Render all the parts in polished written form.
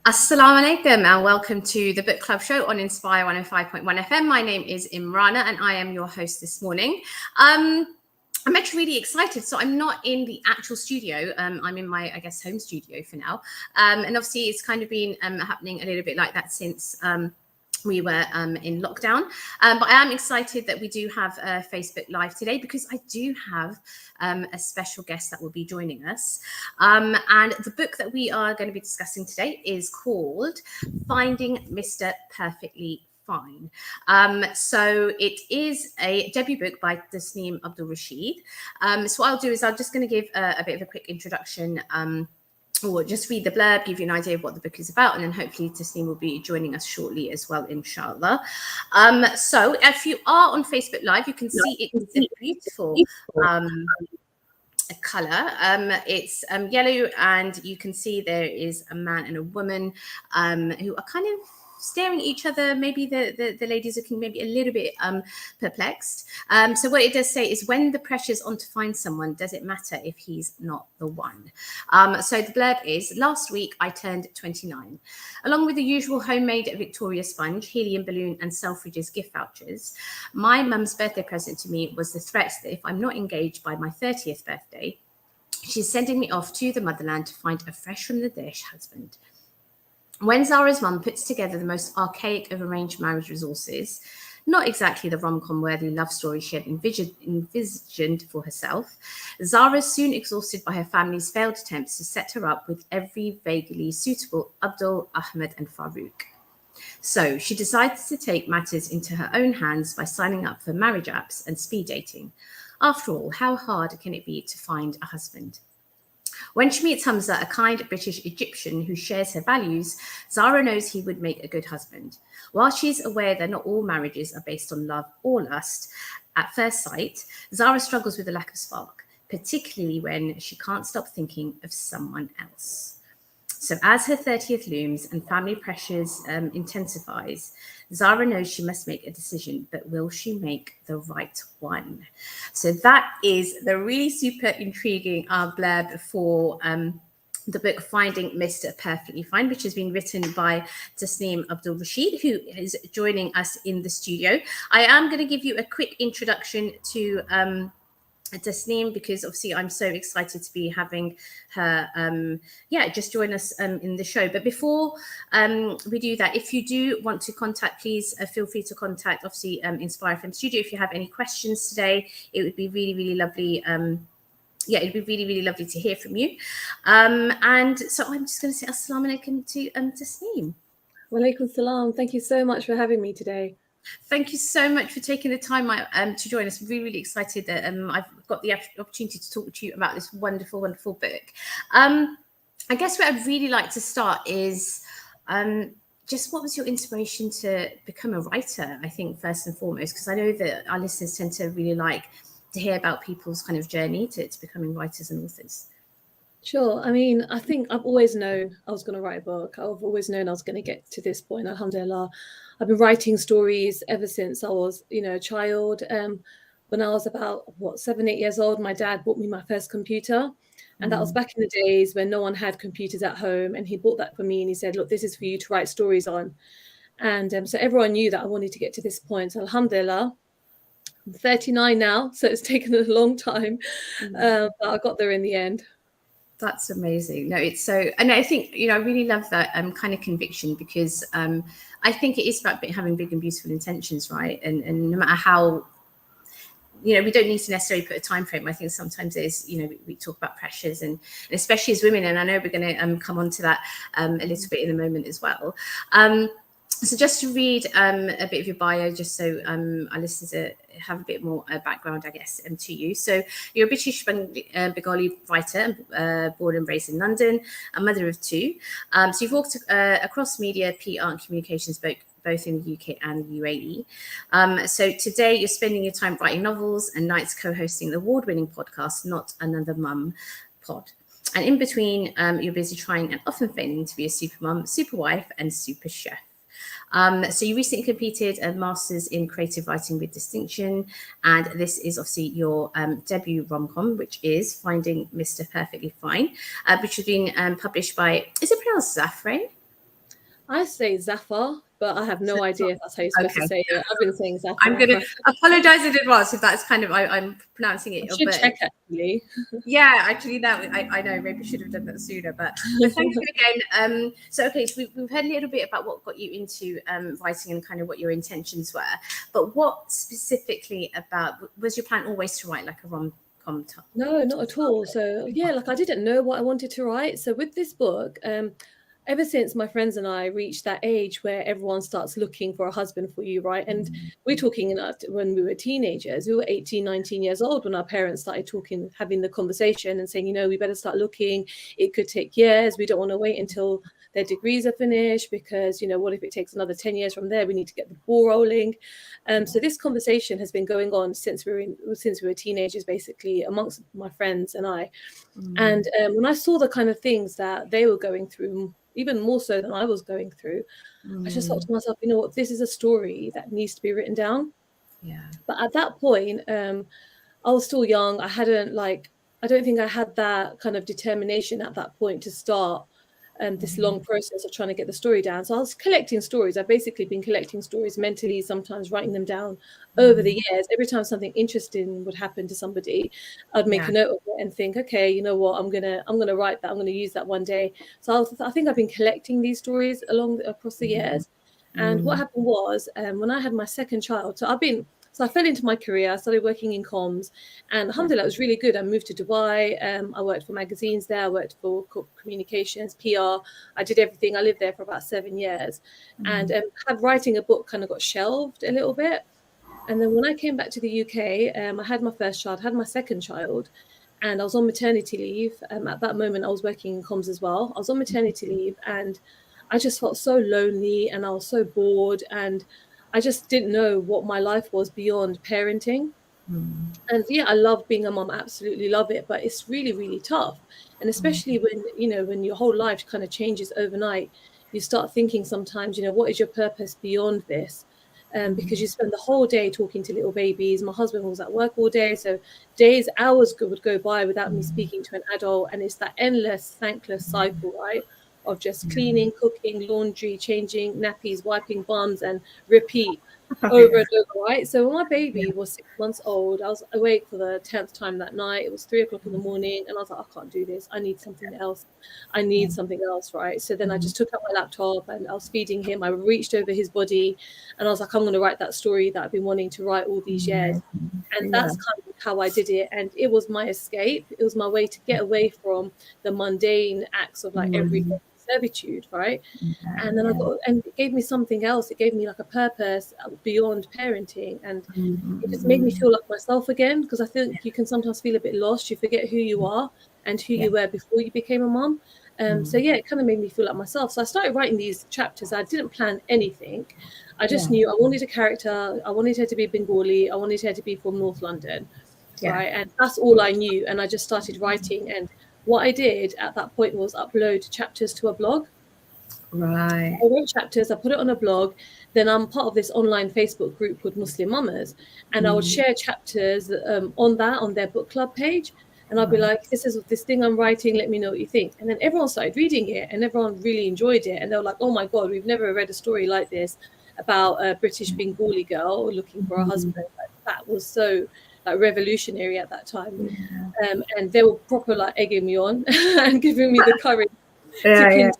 Assalamu alaikum and welcome to the book club show on Inspire 105.1 FM. My name is Imrana and I am your host this morning. I'm actually really excited. So I'm not in the actual studio. I'm in my, home studio for now. And obviously it's kind of been happening a little bit like that since we were in lockdown. But I am excited that we do have Facebook Live today because I do have a special guest that will be joining us. And the book that we are going to be discussing today is called Finding Mr. Perfectly Fine. So it is a debut book by Tasneem Abdur-Rashid. So what I'll do is I'm just going to give a bit of a quick introduction or just read the blurb, give you an idea of what the book is about, and then hopefully Tasneem will be joining us shortly as well, inshallah. So if you are on Facebook Live, you can see it is a beautiful color. It's yellow, and you can see there is a man and a woman who are kind of staring at each other. Maybe the ladies looking maybe a little bit perplexed. So what it does say is, when the pressure's on to find someone, does it matter if he's not the one? So the blurb is, last week I turned 29. Along with the usual homemade Victoria sponge, helium balloon and Selfridges gift vouchers, my mum's birthday present to me was the threat that if I'm not engaged by my 30th birthday, she's sending me off to the motherland to find a fresh from the dish husband. When Zara's mum puts together the most archaic of arranged marriage resources, not exactly the rom-com worthy love story she had envisioned for herself, Zara is soon exhausted by her family's failed attempts to set her up with every vaguely suitable Abdul, Ahmed and Farouk. So she decides to take matters into her own hands by signing up for marriage apps and speed dating. After all, how hard can it be to find a husband? When she meets Hamza, a kind British Egyptian who shares her values, Zara knows he would make a good husband. While she's aware that not all marriages are based on love or lust at first sight, Zara struggles with a lack of spark, particularly when she can't stop thinking of someone else. So as her 30th looms and family pressures intensifies, Zara knows she must make a decision, but will she make the right one? So that is the really super intriguing blurb for the book Finding Mr. Perfectly Fine, which has been written by Tasneem Abdur-Rashid, who is joining us in the studio. I am going to give you a quick introduction to Tasneem, because obviously I'm so excited to be having her just join us in the show. But before we do that, if you do want to contact, please feel free to contact obviously Inspire FM Studio. If you have any questions today, it would be really lovely. It'd be really lovely to hear from you. And so I'm just going to say assalamu alaikum to Tasneem. Wa alaikum salam. Thank you so much for having me today. Thank you so much for taking the time to join us. Really excited that I've got the opportunity to talk to you about this wonderful book. I guess where I'd really like to start is just what was your inspiration to become a writer, I think, first and foremost, because I know that our listeners tend to really like to hear about people's kind of journey to becoming writers and authors. Sure. I mean, I think I've always known I was going to write a book. I've always known I was going to get to this point. Alhamdulillah. I've been writing stories ever since I was, a child. When I was about, 7, 8 years old, my dad bought me my first computer. And that was back in the days when no one had computers at home. And he bought that for me and he said, look, this is for you to write stories on. And so everyone knew that I wanted to get to this point. So alhamdulillah, I'm 39 now. So it's taken a long time. But I got there in the end. That's amazing. No, it's so, and I think, I really love that kind of conviction, because I think it is about having big and beautiful intentions, right? And no matter how, we don't need to necessarily put a time frame. I think sometimes there's, we talk about pressures and especially as women, and I know we're going to come on to that a little bit in a moment as well. So just to read a bit of your bio, just so our listeners have a bit more background, I guess, to you. So you're a British Bengali writer, born and raised in London, a mother of 2. So you've walked across media, PR and communications, both in the UK and the UAE. So today you're spending your time writing novels and nights co-hosting the award-winning podcast, Not Another Mum Pod. And in between, you're busy trying and often failing to be a super mum, super wife and super chef. So you recently completed a master's in creative writing with distinction, and this is obviously your debut rom-com, which is Finding Mr. Perfectly Fine, which has been published by, is it pronounced Zafrain? I say Zafar, but I have no idea if that's how you're supposed to Okay. say it. I've been saying I'm going to Zafar. apologize in advance if that's kind of, I'm pronouncing I it, should but check actually. yeah, actually that I know, maybe I should have done that sooner, but thank you again. So okay, so we've heard a little bit about what got you into writing and kind of what your intentions were, but what specifically about, was your plan always to write like a rom-com No, not at all. So yeah, like I didn't know what I wanted to write. So with this book, ever since my friends and I reached that age where everyone starts looking for a husband for you, right? And we're talking when we were teenagers, we were 18, 19 years old when our parents started talking, having the conversation and saying, you know, we better start looking. It could take years. We don't want to wait until their degrees are finished because, you know, what if it takes another 10 years from there? We need to get the ball rolling. So this conversation has been going on since we were teenagers, basically, amongst my friends and I. And when I saw the kind of things that they were going through, even more so than I was going through, I just thought to myself, you know what, this is a story that needs to be written down. Yeah. But at that point, I was still young. I don't think I had that kind of determination at that point to start this long process of trying to get the story down. So I was collecting stories. I've basically been collecting stories mentally, sometimes writing them down over the years. Every time something interesting would happen to somebody, I'd make Yeah. a note of it and think, okay, you know what, I'm gonna write that. I'm gonna use that one day. So I think I've been collecting these stories across the years. And what happened was when I had my second child, so I fell into my career. I started working in comms, and alhamdulillah, it was really good. I moved to Dubai. I worked for magazines there. I worked for communications, PR. I did everything. I lived there for about 7 years, and writing a book kind of got shelved a little bit. And then when I came back to the UK, I had my first child, had my second child, and I was on maternity leave. At that moment, I was working in comms as well. I was on maternity leave, and I just felt so lonely, and I was so bored, and I just didn't know what my life was beyond parenting. And yeah, I love being a mom, absolutely love it, but it's really, really tough. And especially when, you know, when your whole life kind of changes overnight, you start thinking sometimes, you know, what is your purpose beyond this? Because you spend the whole day talking to little babies. My husband was at work all day, so days, hours would go by without me speaking to an adult. And it's that endless, thankless cycle, right? Of just cleaning, cooking, laundry, changing nappies, wiping bums, and repeat over Yeah. and over, right? So when my baby was 6 months old, I was awake for the 10th time that night. It was 3 o'clock in the morning, and I was like, I can't do this. I need something else. I need something else, right? So then I just took out my laptop and I was feeding him. I reached over his body, and I was like, I'm going to write that story that I've been wanting to write all these years. And Yeah. that's kind of how I did it. And it was my escape. It was my way to get away from the mundane acts of like everyday servitude, right? And then and it gave me something else. It gave me like a purpose beyond parenting, and it just made me feel like myself again. Because I think you can sometimes feel a bit lost. You forget who you are and who you were before you became a mom. So yeah, it kind of made me feel like myself. So I started writing these chapters. I didn't plan anything. I just knew I wanted a character. I wanted her to be Bengali. I wanted her to be from North London, right? And that's all I knew. And I just started writing. And what I did at that point was upload chapters to a blog. Right. I wrote chapters, I put it on a blog. Then I'm part of this online Facebook group called Muslim Mamas, and I would share chapters on their book club page. And I'd be like, this is this thing I'm writing, let me know what you think. And then everyone started reading it, and everyone really enjoyed it. And they were like, oh my God, we've never read a story like this about a British Bengali girl looking for a husband. Like, that was so like revolutionary at that time. And they were proper like egging me on and giving me the courage to continue.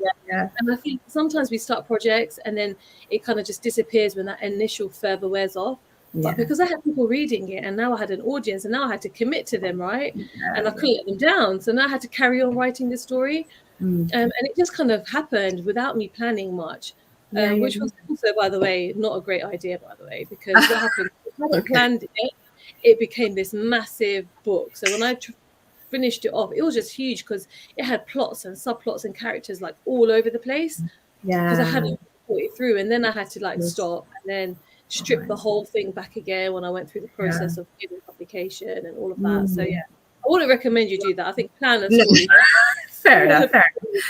And I think sometimes we start projects and then it kind of just disappears when that initial fervor wears off. But because I had people reading it, and now I had an audience, and now I had to commit to them, right? And I couldn't let them down. So now I had to carry on writing the story. And it just kind of happened without me planning much, which was also, by the way, not a great idea, by the way, because what happened, if I hadn't planned it, it became this massive book. So when I finished it off, it was just huge because it had plots and subplots and characters like all over the place because I hadn't thought it through. And then I had to like stop and then strip the whole thing back again when I went through the process of getting publication and all of that. So yeah, I wouldn't recommend you do that. I think plan a story. Fair enough.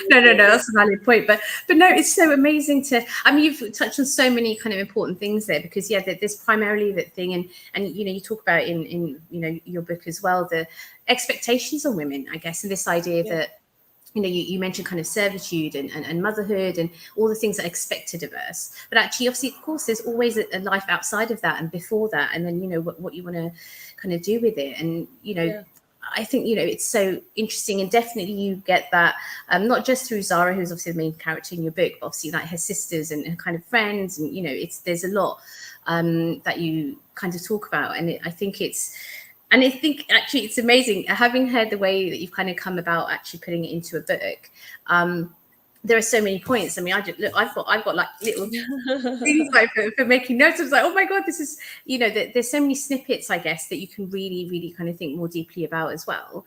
No, that's a valid point. But no, it's so amazing to. I mean, you've touched on so many kind of important things there because there's primarily that thing, and you talk about in your book as well the expectations on women, I guess, and this idea that you know, you mentioned kind of servitude and motherhood and all the things that are expected of us. But actually, obviously, of course, there's always a life outside of that and before that. And then, you know, what you want to kind of do with it. And, you know, I think, you know, it's so interesting, and definitely you get that not just through Zara, who's obviously the main character in your book, but obviously like her sisters and her kind of friends. And, you know, there's a lot that you kind of talk about. And I think actually it's amazing having heard the way that you've kind of come about actually putting it into a book. There are so many points. I mean, I've got like little things like for making notes. I was like, oh my God, this is, you know, there's so many snippets, I guess, that you can really, really kind of think more deeply about as well.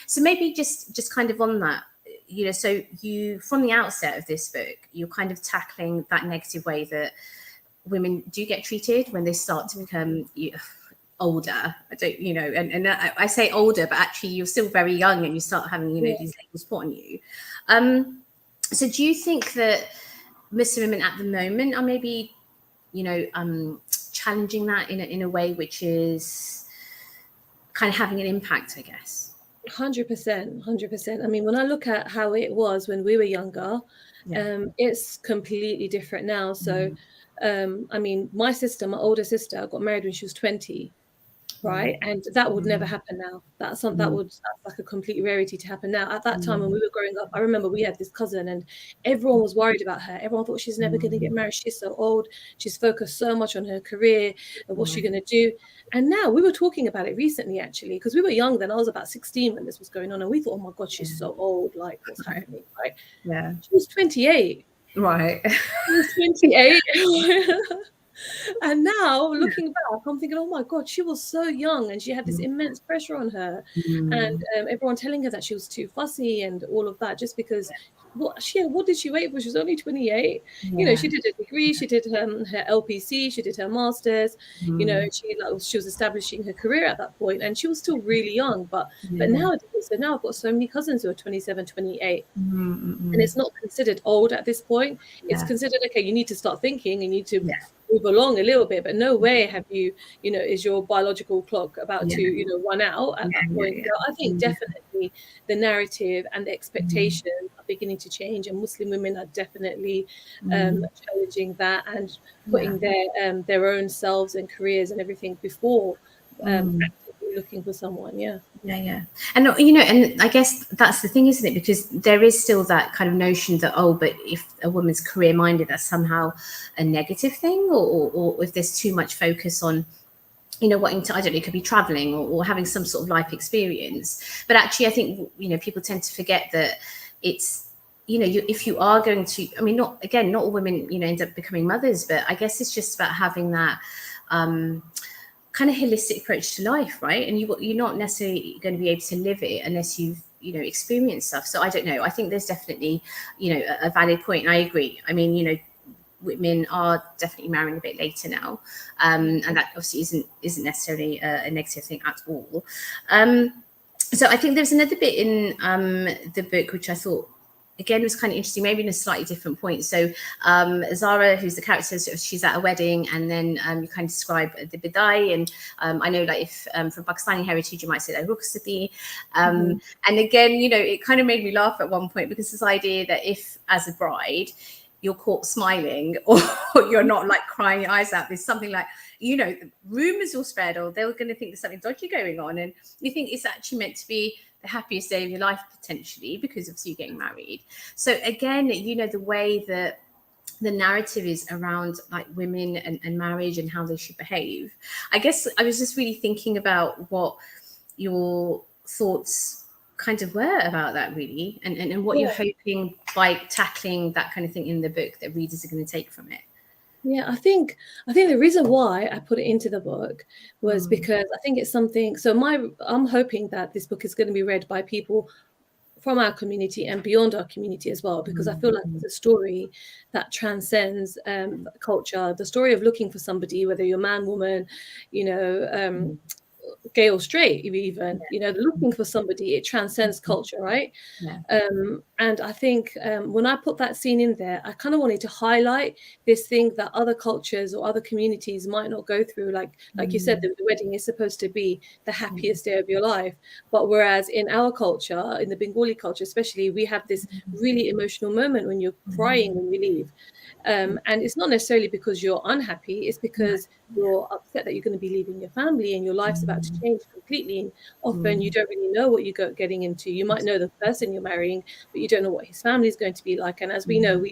So maybe just kind of on that, you know, so you, from the outset of this book, you're kind of tackling that negative way that women do get treated when they start to become older. I don't, you know, and I say older, but actually you're still very young and you start having, you know, these labels put on you. So do you think that Muslim women at the moment are maybe, you know, challenging that in a way which is kind of having an impact, I guess? 100%. I mean, when I look at how it was when we were younger, it's completely different now. So, I mean, my older sister got married when she was 20. Right, and that would never happen now. That's like a complete rarity to happen now. At that time when we were growing up, I remember we had this cousin, and everyone was worried about her. Everyone thought she's never going to get married. She's so old. She's focused so much on her career and what's she going to do. And now we were talking about it recently, actually, because we were young then. I was about 16 when this was going on, and we thought, oh my God, she's so old. Like, what's happening? Right? Yeah. She was 28. Right. She was 28. And now looking back, I'm thinking, oh my God, she was so young and she had this immense pressure on her, and everyone telling her that she was too fussy and all of that, just because what did she wait for? She was only 28. You know, she did a degree, she did her LPC, she did her master's. You know, she was establishing her career at that point, and she was still really young. But nowadays, so now I've got so many cousins who are 27, 28, and it's not considered old at this point. It's considered, okay, you need to start thinking, you need to move along a little bit, but no way have you, you know, is your biological clock about to, you know, run out at that point. So I think definitely the narrative and the expectations are beginning to change, and Muslim women are definitely challenging that and putting their own selves and careers and everything before actively looking for someone. And you know, and I guess that's the thing, isn't it? Because there is still that kind of notion that, oh, but if a woman's career minded, that's somehow a negative thing, or if there's too much focus on, you know, wanting to, I don't know, it could be traveling or having some sort of life experience. But actually, I think, you know, people tend to forget that it's, you know, if you are going to, I mean, not all women, you know, end up becoming mothers, but I guess it's just about having that kind of holistic approach to life, right? And you're not necessarily going to be able to live it unless you've, you know, experienced stuff. So I don't know. I think there's definitely, you know, a valid point. And I agree. I mean, you know, women are definitely marrying a bit later now, and that obviously isn't necessarily a negative thing at all. So I think there's another bit in the book which I thought, again, was kind of interesting, maybe in a slightly different point. So Zara, who's the character, sort of, she's at a wedding, and then you kind of describe the bidai, and I know, like, if from Pakistani heritage, you might say like rukhsati. And again, you know, it kind of made me laugh at one point, because this idea that if, as a bride, you're caught smiling or you're not like crying your eyes out, there's something like, you know, rumors will spread, or they're going to think there's something dodgy going on, and you think it's actually meant to be the happiest day of your life potentially, because obviously you're getting married. So again, you know, the way that the narrative is around like women and marriage and how they should behave, I guess I was just really thinking about what your thoughts kind of were about that, really, and what you're hoping by tackling that kind of thing in the book that readers are going to take from it. I think the reason why I put it into the book was because I think it's something. So I'm hoping that this book is going to be read by people from our community and beyond our community as well, because I feel like it's a story that transcends culture. The story of looking for somebody, whether you're man, woman, you know, gay or straight, even, looking for somebody, it transcends culture, right? Yeah. And I think when I put that scene in there, I kind of wanted to highlight this thing that other cultures or other communities might not go through. Like you said, the wedding is supposed to be the happiest day of your life. But whereas in our culture, in the Bengali culture especially, we have this really emotional moment when you're crying when you leave. And it's not necessarily because you're unhappy, it's because you're upset that you're going to be leaving your family and your life's about to change completely. And often you don't really know what you're getting into. You might know the person you're marrying, but you don't know what his family is going to be like. And as we know,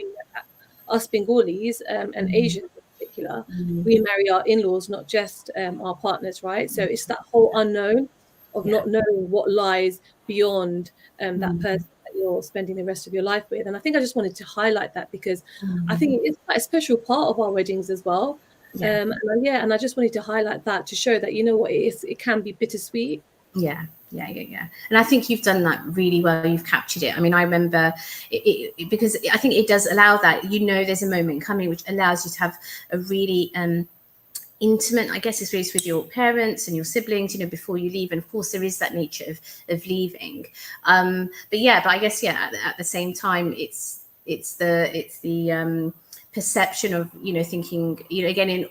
us Bengalis and Asians in particular, we marry our in-laws, not just our partners, right? So it's that whole unknown of not knowing what lies beyond that person that you're spending the rest of your life with. And I think I just wanted to highlight that because I think it is quite a special part of our weddings as well. And I just wanted to highlight that to show that, it can be bittersweet. Yeah. And I think you've done that really well. You've captured it. I mean, I remember it because I think it does allow that, there's a moment coming which allows you to have a really intimate, I guess, experience with your parents and your siblings, before you leave. And of course, there is that nature of leaving. But I guess, at the same time, it's the perception of, thinking, again,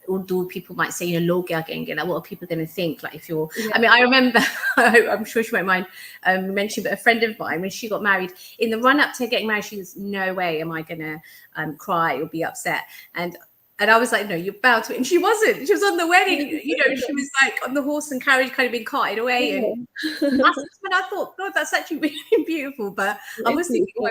Urdu, people might say, log kya kehenge, like, what are people going to think? Like, if you're, I mean, I remember, I'm sure she won't mind mentioning, but a friend of mine, when she got married, in the run up to getting married, she was, no way am I going to cry or be upset. And I was like, no, you're bound to it. And she wasn't. She was on the wedding, she was like on the horse and carriage, kind of being carted away. And that's when I thought, God, that's actually really beautiful. But I was thinking, I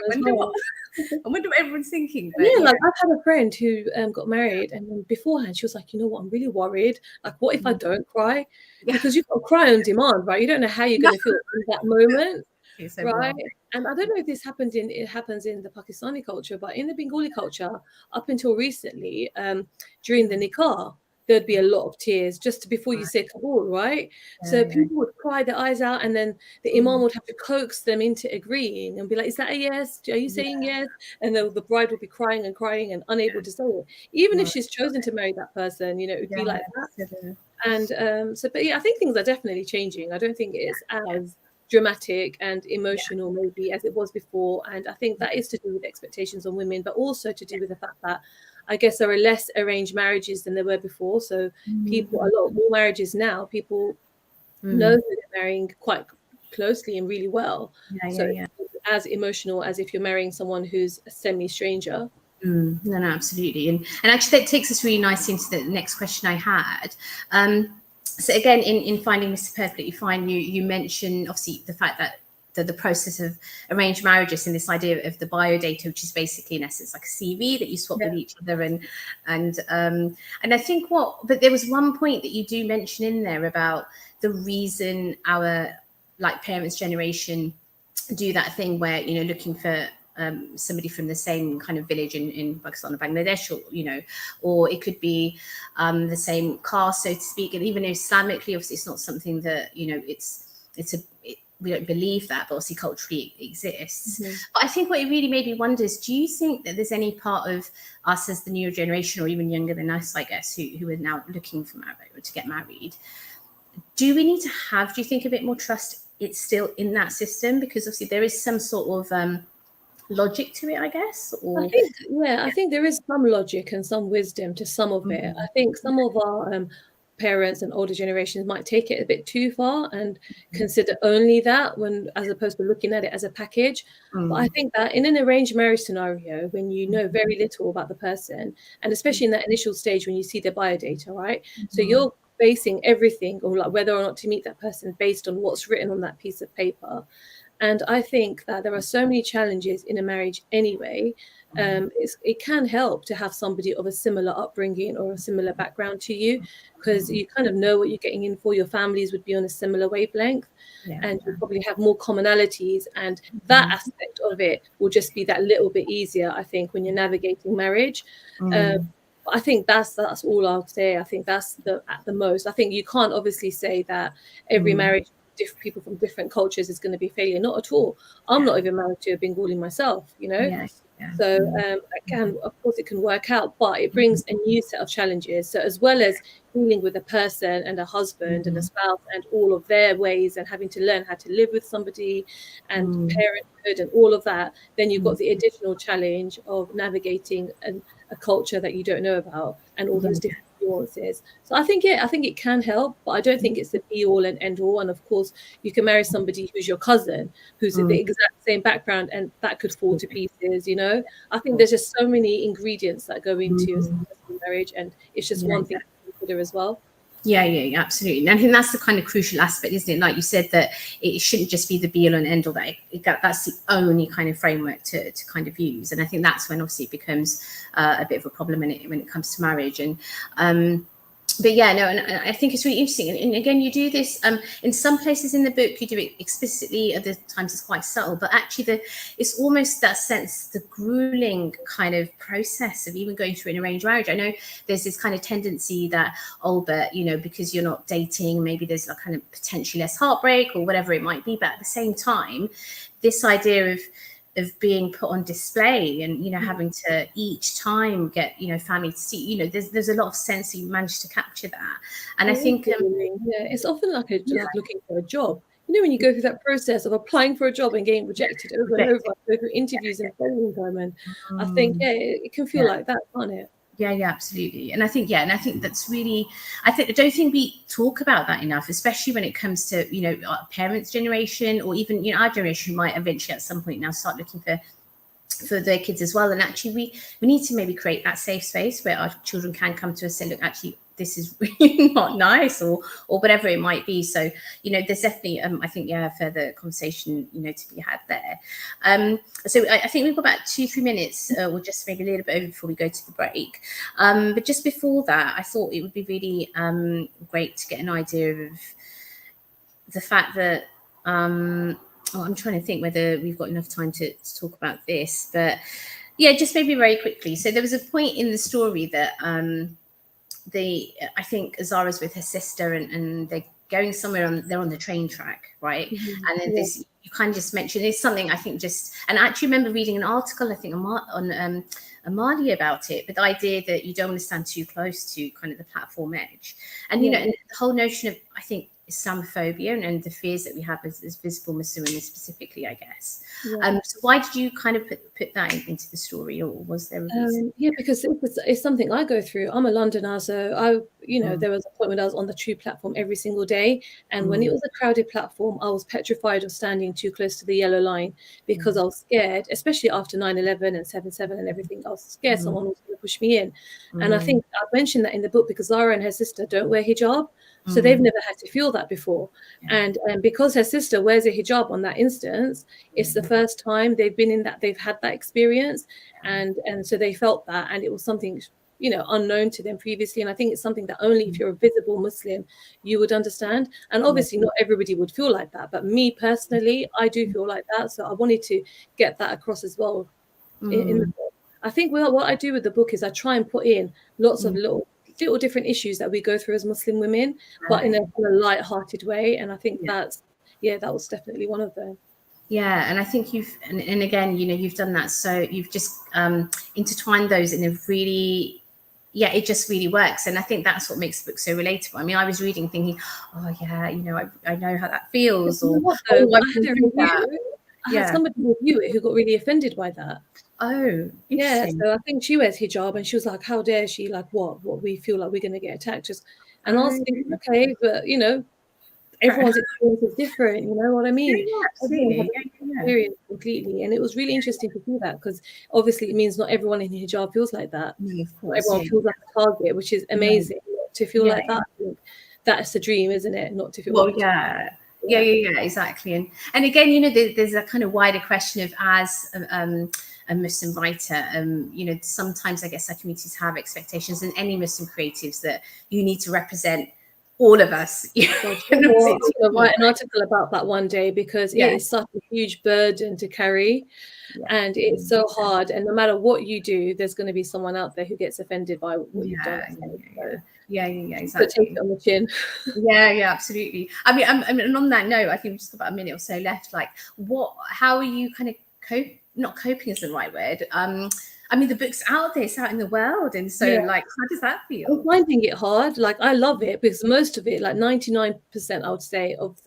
wonder what everyone's thinking. But, like I've had a friend who got married, and then beforehand she was like, I'm really worried. Like, what if I don't cry? Because you've got to cry on demand, right? You don't know how you're going to feel in that moment. Right. And I don't know if this happens in the Pakistani culture, but in the Bengali culture, up until recently, during the nikah, there'd be a lot of tears just before you say Kabul, right? So people would cry their eyes out, and then the imam would have to coax them into agreeing and be like, is that a yes? Are you saying yes? And the bride would be crying and unable to say it. Even if she's chosen to marry that person, it would be like that. And but I think things are definitely changing. I don't think it's as dramatic and emotional maybe as it was before, and I think that is to do with expectations on women, but also to do with the fact that I guess there are less arranged marriages than there were before. So people, a lot more marriages now, people know who they're marrying quite closely and really well. It's as emotional as if you're marrying someone who's a semi-stranger. No, absolutely. And actually that takes us really nicely into the next question I had. So again, in Finding Mr. Perfectly Fine, you mentioned obviously the fact that the process of arranged marriages and this idea of the biodata, which is basically in essence like a CV that you swap with each other, and I think but there was one point that you do mention in there about the reason our parents' generation do that thing where looking for somebody from the same kind of village in Pakistan or Bangladesh, or it could be the same caste, so to speak. And even Islamically, obviously, it's not something that we don't believe that, but obviously culturally it exists. But I think what it really made me wonder is, do you think that there's any part of us as the newer generation, or even younger than us, I guess, who are now looking for marriage or to get married, do we need to have, do you think, a bit more trust it's still in that system? Because obviously there is some sort of logic to it, I guess. Or I think there is some logic and some wisdom to some of it. I think some of our parents and older generations might take it a bit too far and consider only that, as opposed to looking at it as a package. But I think that in an arranged marriage scenario, when you know very little about the person, and especially in that initial stage when you see their biodata, right? So you're basing everything, or whether or not to meet that person, based on what's written on that piece of paper. And I think that there are so many challenges in a marriage anyway. It can help to have somebody of a similar upbringing or a similar background to you, because you kind of know what you're getting in for. Your families would be on a similar wavelength, and you probably have more commonalities. And that aspect of it will just be that little bit easier, I think, when you're navigating marriage. I think that's all I'll say. I think that's at the most. I think you can't obviously say that every marriage, people from different cultures, is going to be failure. Not at all. I'm not even married to a Bengali myself, So again, of course, it can work out, but it brings a new set of challenges. So as well as dealing with a person and a husband and a spouse and all of their ways and having to learn how to live with somebody and parenthood and all of that, then you've got the additional challenge of navigating a culture that you don't know about and all those different nuances. So I think it can help, but I don't think it's the be all and end all. And of course, you can marry somebody who's your cousin, who's the exact same background, and that could fall to pieces. You know, I think there's just so many ingredients that go into a successful marriage, and it's just one thing to consider as well. Yeah, absolutely. And I think that's the kind of crucial aspect, isn't it? Like you said, that it shouldn't just be the be all and end all, that's the only kind of framework to kind of use. And I think that's when obviously it becomes a bit of a problem when it comes to marriage. And but yeah, no, and I think it's really interesting. And again, you do this in some places in the book, you do it explicitly, other times it's quite subtle, but actually it's almost that sense, the grueling kind of process of even going through an arranged marriage. I know there's this kind of tendency that, but you know, because you're not dating, maybe there's a kind of potentially less heartbreak or whatever it might be. But at the same time, this idea of being put on display and, you know, having to each time get, you know, family to see, you know, there's a lot of sense that you managed to capture that. And I think it's often like looking for a job. You know, when you go through that process of applying for a job and getting rejected over and over, go through interviews and failing them, and I think it can feel like that, can't it? Yeah, absolutely. And I think, that's really, I don't think we talk about that enough, especially when it comes to, you know, our parents' generation, or even, you know, our generation might eventually at some point now start looking for their kids as well. And actually we need to maybe create that safe space where our children can come to us and say, look, actually, this is really not nice, or whatever it might be. So, you know, there's definitely, I think, further conversation, you know, to be had there. So I think we've got about 2-3 minutes, or just maybe a little bit over before we go to the break. But just before that, I thought it would be really great to get an idea of the fact that, I'm trying to think whether we've got enough time to talk about this, but yeah, just maybe very quickly. So there was a point in the story that, I think Zara's with her sister and they're going somewhere they're on the train track, right? And then this, you kind of just mentioned, it's something I think and I actually remember reading an article, I think on Amalia about it, but the idea that you don't want to stand too close to kind of the platform edge. And, you know, and the whole notion of, I think, Islamophobia and the fears that we have as visible Muslim women specifically, I guess. So why did you kind of put that into the story, or was there a reason? Because it's something I go through. I'm a Londoner, so there was a point when I was on the Tube platform every single day, and when it was a crowded platform, I was petrified of standing too close to the yellow line because I was scared, especially after 9/11 and 7/7 and everything. I was scared someone was going to push me in, and I think I mentioned that in the book because Zara and her sister don't wear hijab. So they've never had to feel that before. And because her sister wears a hijab on that instance, it's the first time they've been in that, they've had that experience. And so they felt that, and it was something, you know, unknown to them previously. And I think it's something that only if you're a visible Muslim, you would understand. And obviously not everybody would feel like that. But me personally, I do feel like that. So I wanted to get that across as well in the book. I think what I do with the book is I try and put in lots of little different issues that we go through as Muslim women, but in a light-hearted way. And I think that was definitely one of them. Yeah, and I think and again, you know, you've done that. So you've just intertwined those in a really, it just really works. And I think that's what makes the book so relatable. I mean, I was reading thinking, oh yeah, you know, I know how that feels. Or I had somebody review it who got really offended by that. Oh, interesting. So I think she wears hijab and she was like, how dare she, like what we feel like we're going to get attacked. And I was thinking, okay, but you know, everyone's experience is different, you know what I mean? Absolutely. Experience completely. And it was really interesting to see that, because obviously it means not everyone in hijab feels like that. Everyone feels like a target, which is amazing to feel like that. That's the dream, isn't it? Not to feel like Yeah, exactly. And again, you know, there's a kind of wider question of, as a Muslim writer, you know, sometimes I guess our communities have expectations, and any Muslim creatives, that you need to represent all of us. I'm going to write an article about that one day, because it is such a huge burden to carry, and it's so hard. And no matter what you do, there's going to be someone out there who gets offended by what you've done. Exactly. So take it on the chin. Yeah, absolutely. I mean, and on that note, I think we've just got about a minute or so left. Like, how are you kind of not coping is the right word. I mean, the book's out there, it's out in the world. And so, Yeah. like, how does that feel? I'm finding it hard. Like, I love it because most of it, like 99%, I would say, of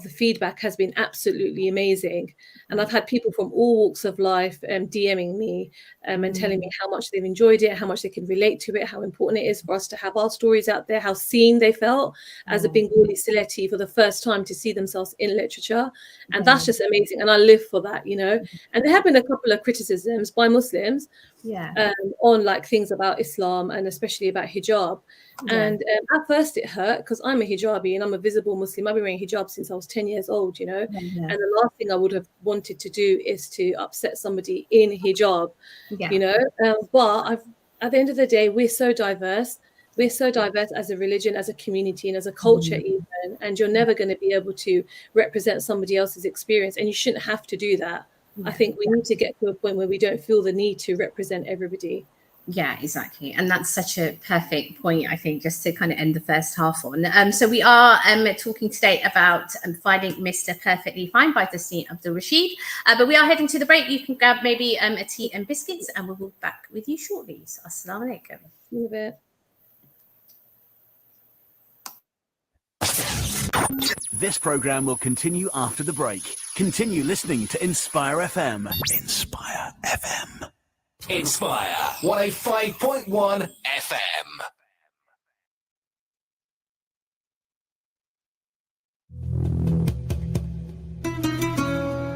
the feedback has been absolutely amazing. And I've had people from all walks of life DMing me and telling me how much they've enjoyed it, how much they can relate to it, how important it is for us to have our stories out there, how seen they felt as a Bengali Sileti for the first time to see themselves in literature. And that's just amazing. And I live for that, you know. And there have been a couple of criticisms by Muslims on like things about Islam and especially about hijab. And at first it hurt because I'm a hijabi and I'm a visible Muslim. I've been wearing hijab since I was 10 years old, you know. And the last thing I would have wanted to do is to upset somebody in hijab, you know. But at the end of the day, we're so diverse. We're so diverse as a religion, as a community, and as a culture even. And you're never going to be able to represent somebody else's experience. And you shouldn't have to do that. I think we need to get to a point where we don't feel the need to represent everybody. Yeah, exactly. And that's such a perfect point, I think, just to kind of end the first half on. So we are talking today about Finding Mr. Perfectly Fine by Tasneem Abdur-Rashid. But we are heading to the break. You can grab maybe a tea and biscuits and we'll be back with you shortly. So, assalamu alaikum. See you in a bit. This program will continue after the break. Continue listening to Inspire FM. Inspire FM. Inspire 105.1 FM.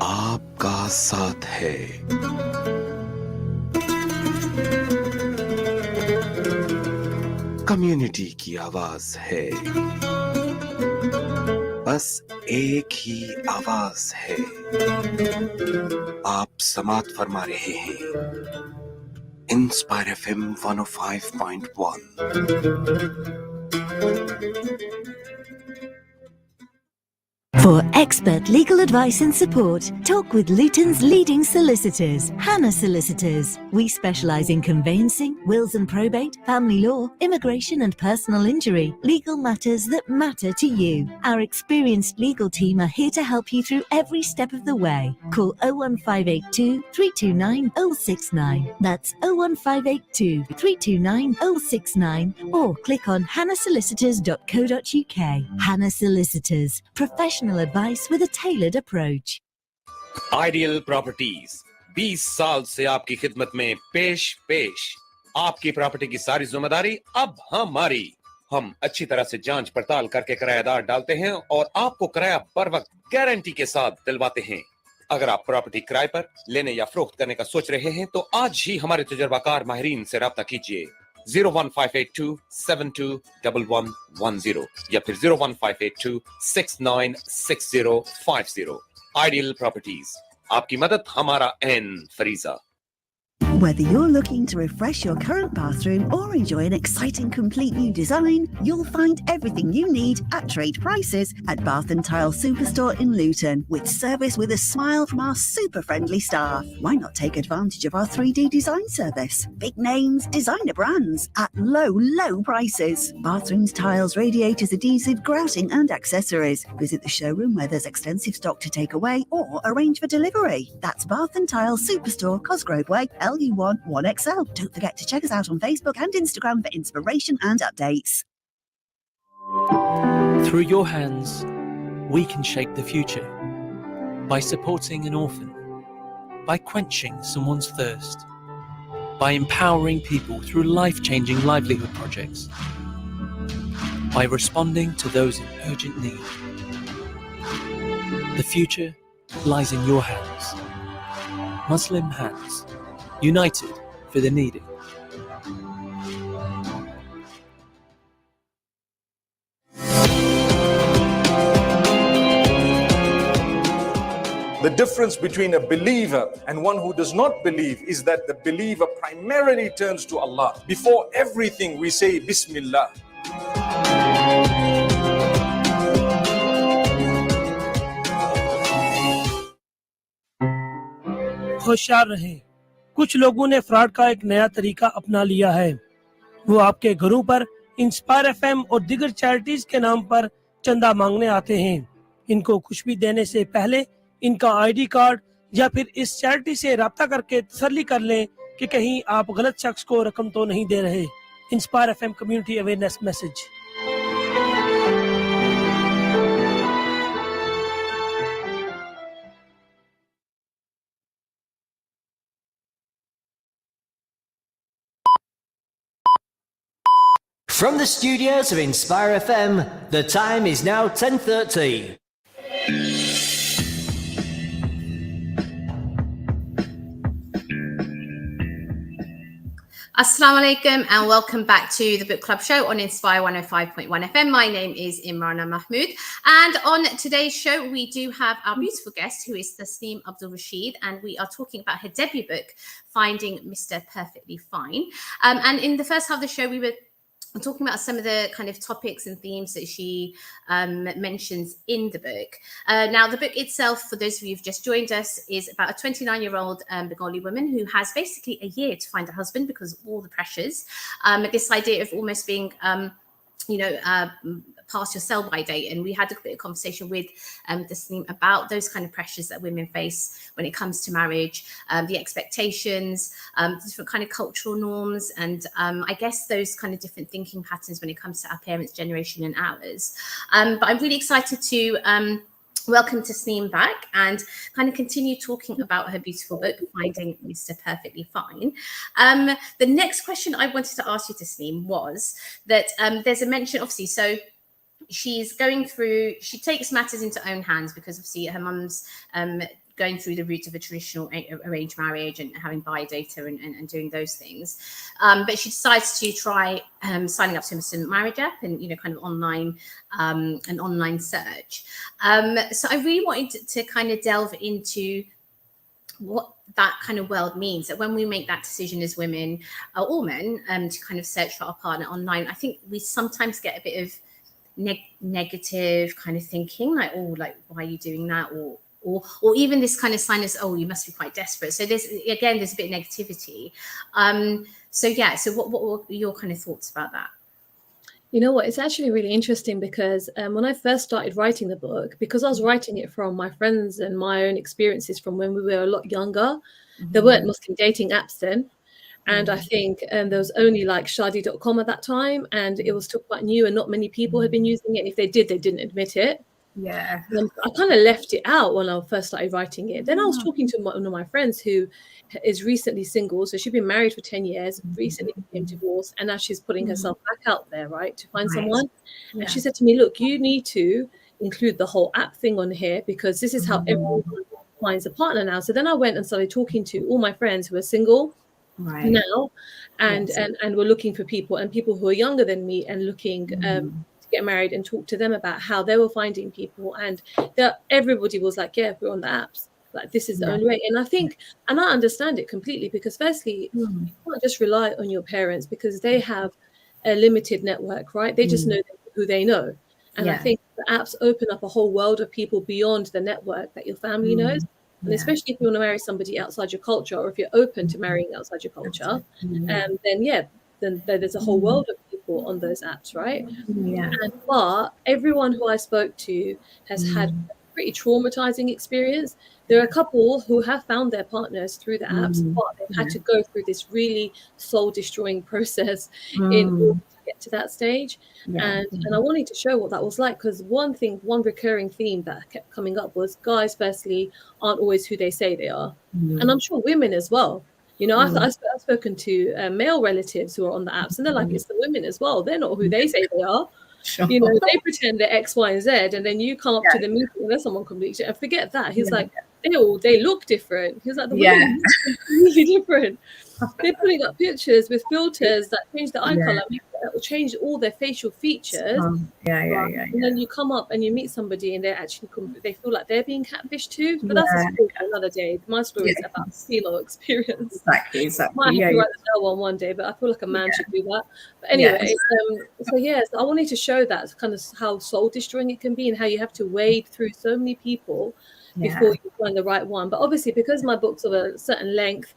आपका साथ है community की आवाज है बस एक ही आवाज है आप समात फरमा रहे हैं inspire FM 105.1 For expert legal advice and support, talk with Luton's leading solicitors, Hannah Solicitors. We specialise in conveyancing, wills and probate, family law, immigration and personal injury, legal matters that matter to you. Our experienced legal team are here to help you through every step of the way. Call 01582 329 069. That's 01582 329 069 or click on hannahsolicitors.co.uk. Hannah Solicitors, professional advice with a tailored approach. Ideal properties 20 साल से आपकी खिदमत में पेश आपकी property की सारी जिम्मेदारी अब हमारी। हम अच्छी तरह से जांच पड़ताल करके किराएदार डालते हैं और आपको किराया बर वक्त गारंटी के साथ दिलवाते हैं। अगर आप प्रॉपर्टी किराए पर लेने या फरोख्त करने का सोच रहे हैं तो आज ही हमारे तजुर्बाकार माहिरीन से राब्ता कीजिए 01582721110 या फिर 01582696050। आइडियल प्रॉपर्टीज, आपकी मदद हमारा N फरीजा। Whether you're looking to refresh your current bathroom or enjoy an exciting complete new design, you'll find everything you need at trade prices at Bath & Tile Superstore in Luton, with service with a smile from our super friendly staff. Why not take advantage of our 3D design service? Big names, designer brands at low prices. Bathrooms, tiles, radiators, adhesive, grouting and accessories. Visit the showroom where there's extensive stock to take away or arrange for delivery. That's Bath & Tile Superstore, Cosgrove Way, LU1 1XL. Don't forget to check us out on Facebook and Instagram for inspiration and updates. Through your hands, we can shape the future. By supporting an orphan, by quenching someone's thirst, by empowering people through life-changing livelihood projects, by responding to those in urgent need. The future lies in your hands. Muslim hands, united for the needy. The difference between a believer and one who does not believe is that the believer primarily turns to Allah. Before everything we say Bismillah. होशियार रहें, कुछ लोगों ने fraud का एक नया तरीका अपना लिया है। वो आपके घरों पर इंस्पायर एफएम और दीगर चैरिटीज के नाम पर चंदा मांगने आते हैं। इनको कुछ भी देने से पहले इनका आईडी कार्ड या फिर इस चैरिटी से राब्ता करके तसल्ली कर लें कि कहीं आप गलत शख्स को रकम तो नहीं दे रहे। Inspire FM community awareness message. From the studios of Inspire FM, the time is now 10:30. Assalamu alaikum and welcome back to the Book Club show on Inspire 105.1 FM. My name is Imrana Mahmood, and on today's show we do have our beautiful guest who is Tasneem Abdur-Rashid, and we are talking about her debut book, Finding Mr. Perfectly Fine. And in the first half of the show we were talking about some of the kind of topics and themes that she mentions in the book. Now, the book itself, for those of you who've just joined us, is about a 29-year-old Bengali woman who has basically a year to find a husband because of all the pressures. This idea of almost being, past your sell-by date. And we had a bit of conversation with Tasneem about those kind of pressures that women face when it comes to marriage, the expectations, different kind of cultural norms, and I guess those kind of different thinking patterns when it comes to our parents' generation and ours. But I'm really excited to welcome Tasneem back and kind of continue talking about her beautiful book, Finding Mr. Perfectly Fine. The next question I wanted to ask you, Tasneem, was that there's a mention, obviously, so she's going through, she takes matters into own hands because obviously her mum's going through the route of a traditional arranged marriage and having biodata and doing those things. But she decides to try signing up to a Muslim marriage app and, kind of online, an online search. So I really wanted to kind of delve into what that kind of world means, that when we make that decision as women or men to kind of search for our partner online, I think we sometimes get a bit of negative kind of thinking, like, oh, like, why are you doing that? Or even this kind of sign is, oh, you must be quite desperate. So there's a bit of negativity. So what were your kind of thoughts about that? You know what, it's actually really interesting because when I first started writing the book, because I was writing it from my friends and my own experiences from when we were a lot younger, there weren't Muslim dating apps then. And I think there was only like Shadi.com at that time, and it was still quite new and not many people had been using it. And if they did, they didn't admit it. Yeah. I kind of left it out when I first started writing it. Then I was talking to one of my friends who is recently single. So she'd been married for 10 years, recently became divorced, and now she's putting herself back out there, right, to find someone. Yeah. And she said to me, look, you need to include the whole app thing on here because this is how everyone finds a partner now. So then I went and started talking to all my friends who are single now and we're looking for people and people who are younger than me and looking to get married and talk to them about how they were finding people. And everybody was like, yeah, we're on the apps. Like, this is the only way. And I think, and I understand it completely because firstly, you can't just rely on your parents because they have a limited network, right? They just know who they know. And I think the apps open up a whole world of people beyond the network that your family knows. And especially if you want to marry somebody outside your culture, or if you're open to marrying outside your culture, then there's a whole world of people on those apps, right? But everyone who I spoke to has had a pretty traumatizing experience. There are a couple who have found their partners through the apps, but they've had to go through this really soul-destroying process in order to get to that stage. And I wanted to show what that was like, because one recurring theme that kept coming up was guys, firstly, aren't always who they say they are. And I'm sure women as well. I've spoken to male relatives who are on the apps, and they're like, it's the women as well. They're not who they say they are. Sure. They pretend they're X, Y, and Z, and then you come up to the meeting and there's someone completely, and forget that. He's like, they look different. He's like, the women look completely different. They're putting up pictures with filters that change the eye color, that will change all their facial features. And then you come up and you meet somebody, and they're actually they feel like they're being catfished too. But that's a story for another day. My story is about female experience. Exactly. Might have to write that down one day, but I feel like a man should do that. But anyway, so I wanted to show that kind of how soul destroying it can be, and how you have to wade through so many people before you find the right one. But obviously, because my book's of a certain length,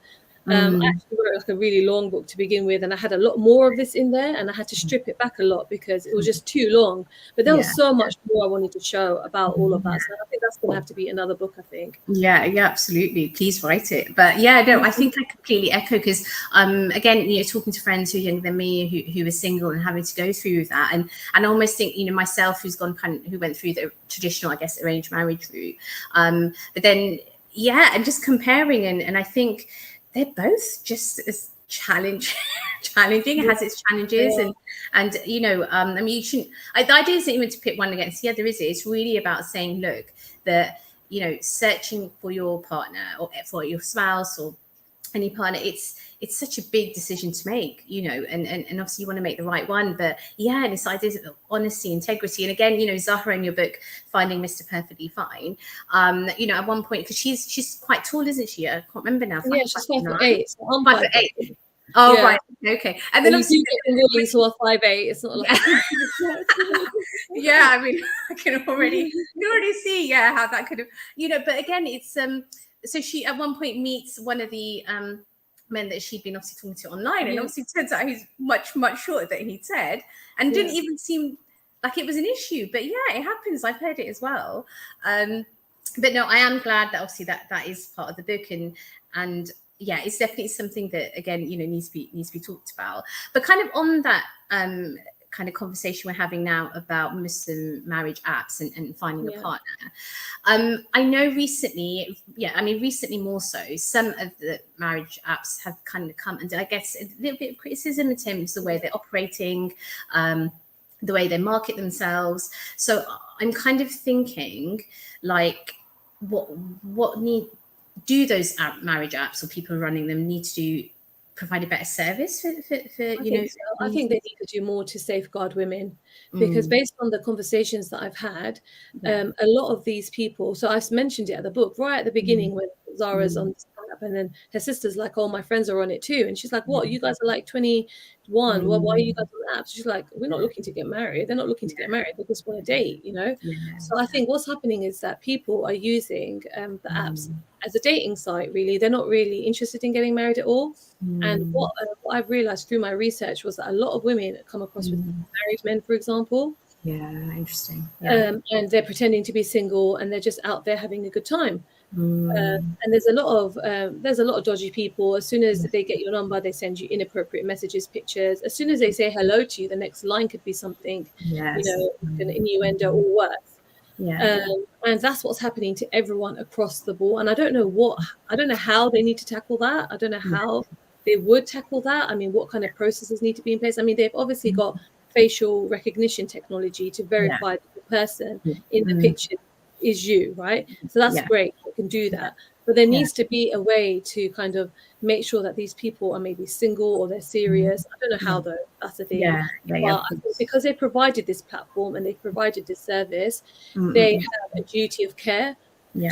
I actually wrote like a really long book to begin with, and I had a lot more of this in there, and I had to strip it back a lot because it was just too long. But there was so much more I wanted to show about all of that. So I think that's going to have to be another book, I think. Yeah, absolutely. Please write it. But yeah, no, I think I completely echo because, again, talking to friends who are younger than me who are single and having to go through that, and I almost think, myself who went through the traditional, I guess, arranged marriage route, but then and just comparing, and I think they're both just as challenging. It has its challenges, and I mean, you shouldn't. The idea isn't even to pit one against the other, is it? It's really about saying, look, that searching for your partner or for your spouse or any partner, it's such a big decision to make, and obviously you want to make the right one, but and it's ideas of honesty, integrity, and again, Zahra in your book, Finding Mr. Perfectly Fine, at one point, because she's quite tall, isn't she? I can't remember now. Yeah, she's 5'8". So I'm 5'8". Oh, yeah. Right. Okay. And then obviously Willie's who are 5'8". It's not like I mean, I can already see how that could have, but again, it's so she at one point meets one of the men that she'd been obviously talking to online, and obviously it turns out he's much shorter than he'd said, and didn't even seem like it was an issue. But it happens. I've heard it as well. But no, I am glad that obviously that is part of the book, and it's definitely something that again needs to be talked about. But kind of on that kind of conversation we're having now about Muslim marriage apps and finding a partner. I know recently more so, some of the marriage apps have kind of come under, I guess, a little bit of criticism in terms of the way they're operating, the way they market themselves. So I'm kind of thinking, like, what do those marriage apps or people running them need to provide a better service for I think they need to do more to safeguard women, because based on the conversations that I've had, a lot of these people, so I've mentioned it at the book right at the beginning when Zara's on this app, and then her sister's like, oh, my friends are on it too, and she's like, what, you guys are like 21, well, why are you guys on the app? She's like, we're not looking to get married. They're not looking to get married, they just want to date, So I think what's happening is that people are using the apps as a dating site. Really, they're not really interested in getting married at all. And what I've realized through my research was that a lot of women come across with married men, for example. Interesting. And they're pretending to be single, and they're just out there having a good time. And there's a lot of dodgy people. As soon as they get your number, they send you inappropriate messages, pictures. As soon as they say hello to you, the next line could be something, an innuendo or worse. And that's what's happening to everyone across the board. And I don't know how they need to tackle that. I don't know how they would tackle that. I mean, what kind of processes need to be in place? I mean, they've obviously got facial recognition technology to verify that the person in the picture is you, right? So that's great. They can do that. But there needs to be a way to kind of make sure that these people are maybe single or they're serious. I don't know how though. That's the thing. But I think because they provided this platform and they provided this service, they have a duty of care